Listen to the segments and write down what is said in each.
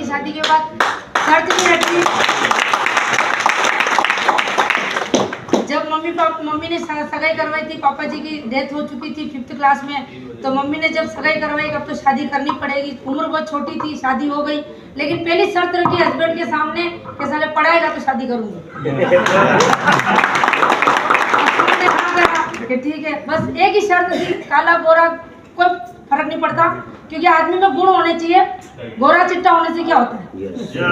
शादी के बाद शर्त भी रखी, जब मम्मी ने सगाई करवाई थी, पापा जी की डेथ हो चुकी थी 5th क्लास में, तो मम्मी ने जब सगाई करवाई अब तो शादी करनी पड़ेगी, उम्र बहुत छोटी थी, शादी हो गई, लेकिन पहली शर्त रखी हस्बैंड के सामने कि साले पढ़ाएगा तो शादी करूंगी। कि ठीक है, बस एक ही शर्त थी, काला गोरा कोई फर्क नहीं पड़ता, क्योंकि आदमी में गुण होने चाहिए, गोरा चिट्टा होने से क्या होता है।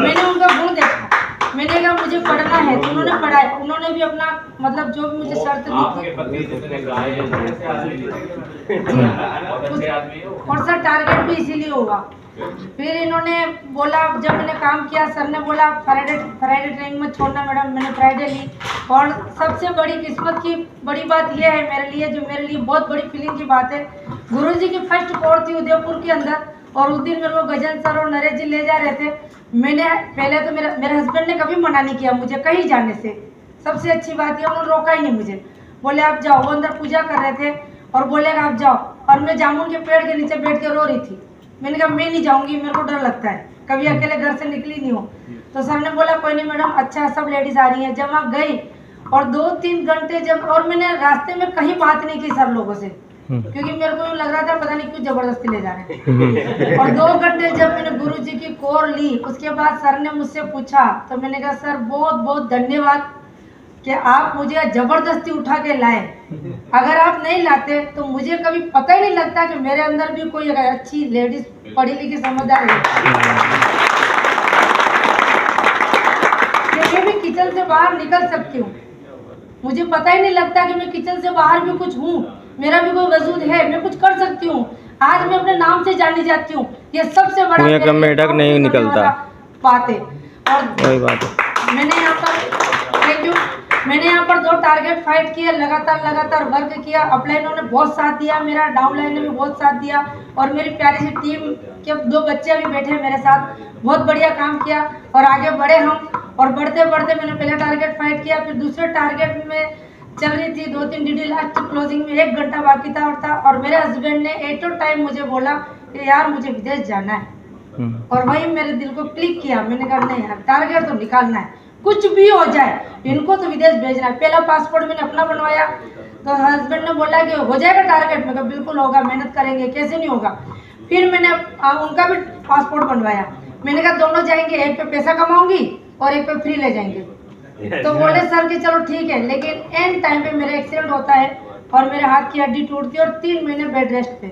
मैंने उनका गुण देखा, मैंने कहा मुझे पढ़ना है, तो उन्होंने पढ़ाया, उन्होंने भी अपना मतलब जो भी मुझे शर्त दी और सर टारगेट भी इसीलिए होगा। फिर इन्होंने बोला, जब मैंने काम किया, सर ने बोला फ्राइडे ट्रेनिंग में छोड़ना मैडम, मैंने फ्राइडे ली। और सबसे बड़ी किस्मत की बड़ी बात यह है मेरे लिए, जो मेरे लिए बहुत बड़ी फीलिंग की बात है, गुरुजी की फर्स्ट कोर्स थी उदयपुर के अंदर, और उस दिन मेरे को गजन सर और नरेश जी ले जा रहे थे। मैंने पहले तो मेरे हस्बैंड ने कभी मना नहीं किया मुझे कहीं जाने से, सबसे अच्छी बात है उन्होंने रोका ही नहीं मुझे, बोले आप जाओ। वो अंदर पूजा कर रहे थे और बोले आप जाओ, और मैं जामुन के पेड़ के नीचे बैठ के रो रही थी। मैंने कहा मैं नहीं जाऊंगी, मेरे को डर लगता है, कभी अकेले घर से निकली नहीं हो। तो सर ने बोला कोई नहीं मैडम, अच्छा सब लेडीज आ रही हैं। जब वहाँ गई और 2-3 घंटे जब, और मैंने रास्ते में कहीं बात नहीं की सर लोगों से, क्योंकि मेरे को लग रहा था पता नहीं क्यों जबरदस्ती ले जा रहे हैं। और 2 घंटे जब मैंने गुरुजी की कोर ली, उसके बाद सर ने मुझसे पूछा, तो मैंने कहा सर बहुत बहुत धन्यवाद कि आप मुझे जबरदस्ती उठा के लाए, अगर आप नहीं लाते तो मुझे कभी पता ही नहीं लगता कि मेरे अंदर भी कोई अच्छी लेडीज पढ़ी लिखी समझदार है, मैं भी किचन से बाहर निकल सकती हूँ। मुझे पता ही नहीं लगता कि मैं किचन से बाहर भी कुछ हूँ, मेरा भी कोई वजूद है, मैं कुछ कर सकती हूँ। आज मैं अपने नाम से जानी जाती हूँ, ये सबसे बड़ा नहीं निकलता बात है। और वही बात है, मैंने यहाँ पर 2 टारगेट फाइट किए, लगातार वर्क किया। अपलाइनों ने बहुत साथ दिया मेरा, डाउनलाइन ने भी बहुत साथ दिया, और मेरी प्यारी सी टीम के 2 बच्चे भी बैठे मेरे साथ, बहुत बढ़िया काम किया और आगे बढ़े हम। और बढ़ते बढ़ते मैंने पहले टारगेट फाइट किया, फिर दूसरे टारगेट में चल रही थी, 2-3 ड्यूटी, लास्ट क्लोजिंग में 1 घंटा बाकी था और मेरे हस्बैंड ने एट टाइम मुझे बोला कि यार मुझे विदेश जाना है, और वही मेरे दिल को क्लिक किया। मैंने कहा नहीं यार, टारगेट तो निकालना है, कुछ भी हो जाए इनको तो विदेश भेजना है। पहला पासपोर्ट मैंने अपना बनवाया, तो हस्बैंड ने बोला कि हो जाएगा टारगेट, मैं कहा बिल्कुल होगा, मेहनत करेंगे, कैसे नहीं होगा। फिर मैंने उनका भी पासपोर्ट बनवाया, मैंने कहा दोनों जाएंगे, एक पे पैसा कमाऊंगी और एक पे फ्री ले जाएंगे। तो बोले सर कि चलो ठीक है, लेकिन एंड टाइम पे मेरा एक्सीडेंट होता है और मेरे हाथ की हड्डी टूटती है और 3 महीने बेड रेस्ट पे।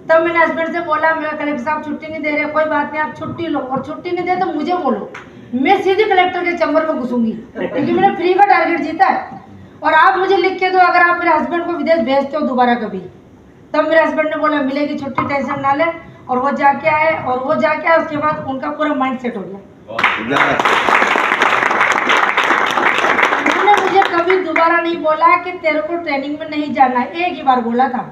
तब मैंने हस्बैंड से बोला, मेरा कलेक्टर साहब छुट्टी नहीं दे रहे, कोई बात नहीं आप छुट्टी लो, और छुट्टी नहीं दे तो मुझे बोलो, मैं सीधे कलेक्टर के चैम्बर में घुसूंगी, क्योंकि मैंने फ्री का टारगेट जीता है। और आप मुझे लिख के दो अगर आप मेरे हस्बैंड को विदेश भेजते हो दोबारा कभी। तब मेरे हस्बैंड ने बोला मिलेगी छुट्टी, टेंशन ना ले, और वो जाके आए, और वो जाके आए उसके बाद उनका पूरा माइंड सेट हो गया। उन्होंने मुझे कभी दोबारा नहीं बोला कि तेरे को ट्रेनिंग में नहीं जाना, एक ही बार बोला था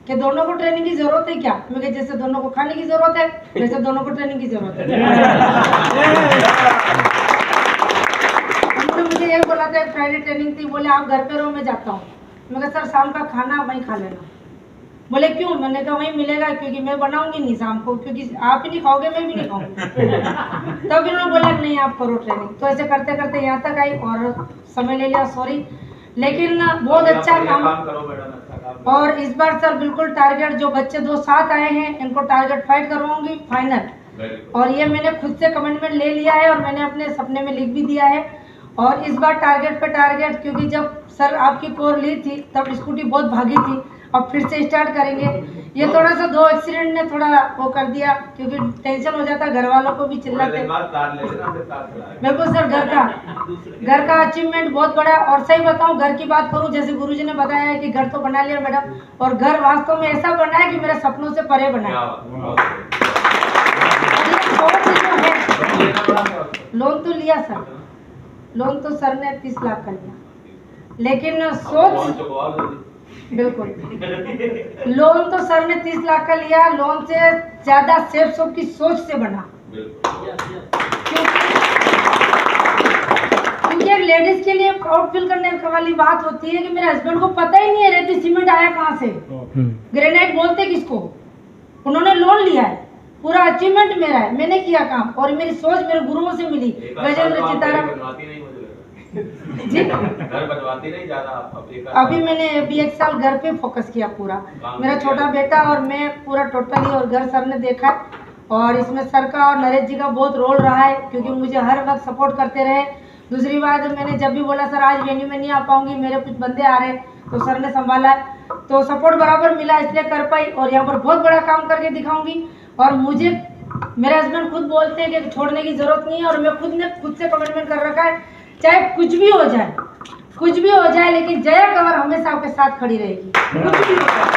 कि दोनों को ट्रेनिंग की जरूरत है क्या। मैं कहा जैसे दोनों को खाने की जरूरत है वैसे दोनों को ट्रेनिंग की जरूरत है। उन्होंने मुझे ये बोला था, फ्राइडे ट्रेनिंग थी, बोले आप घर पे रहो मैं जाता हूँ। मैं कहा सर शाम का खाना वहीं खा लेना। बोले क्यों, मैंने कहा वहीं मिलेगा, क्योंकि मैं बनाऊंगी नहीं शाम को, क्योंकि आप ही नहीं खाओगे मैं भी नहीं खाऊंगी। तब इन्होंने बोला नहीं आप करो ट्रेनिंग। तो ऐसे करते करते यहाँ तक आई और समय ले लिया, सॉरी, लेकिन बहुत अच्छा काम। और इस बार सर बिल्कुल टारगेट, जो बच्चे 2 साथ आए हैं इनको टारगेट फाइट करवाऊंगी फाइनल। और ये मैंने खुद से कमिटमेंट ले लिया है और मैंने अपने सपने में लिख भी दिया है। और इस बार टारगेट पे टारगेट, क्योंकि जब सर आपकी कोर ली थी तब स्कूटी बहुत भागी थी, अब फिर से स्टार्ट करेंगे। ये थोड़ा सा 2 एक्सीडेंट ने थोड़ा वो कर दिया, क्योंकि टेंशन हो जाता, घर वालों को भी चिल्लाते। बिल्कुल सर, घर का अचीवमेंट बहुत बड़ा। और सही बताऊं, घर की बात करूं, जैसे गुरुजी ने बताया है कि घर तो बना लिया मैडम, और घर वास्तव में ऐसा बना है कि मेरे सपनों से परे बना है। लोन तो लिया सर, लोन तो सर ने 30 लाख का लिया, लेकिन सोच, बिल्कुल लोन तो सर ने 30 लाख का लिया, लोन से ज्यादा सेफ शॉप की सोच से बना। क्योंकि एक लेडीज के लिए प्राउड फील करने वाली बात होती है कि मेरे हस्बैंड को पता ही नहीं है रेती सीमेंट आया कहाँ से, ग्रेनाइट बोलते किसको। उन्होंने लोन लिया है पूरा अचीवमेंट मेरा है, मैंने किया काम और मेरी सोच मेरे गुरुओं से मिली। गजेंद्र चितारा जी, घर बनवाती नहीं ज्यादा आप एक अभी मैंने अभी 1 साल घर पे फोकस किया पूरा। मेरा छोटा बेटा और मैं पूरा टोटली, और घर सर ने देखा और इसमें सर का और नरेश जी का बहुत रोल रहा है, क्योंकि मुझे हर वक्त सपोर्ट करते रहे। दूसरी बात, मैंने जब भी बोला सर आज वेन्यू में नहीं आ पाऊंगी, मेरे कुछ बंदे आ रहे हैं, तो सर ने संभाला है, तो सपोर्ट बराबर मिला, इसलिए कर पाई और यहाँ पर बहुत बड़ा काम करके दिखाऊंगी। और मुझे मेरे हस्बैंड खुद बोलते हैं कि छोड़ने की जरूरत नहीं है, और मैं खुद ने खुद से कमिटमेंट कर रखा है, चाहे कुछ भी हो जाए, लेकिन जया कंवर हमेशा आपके साथ खड़ी रहेगी, कुछ भी हो जाए।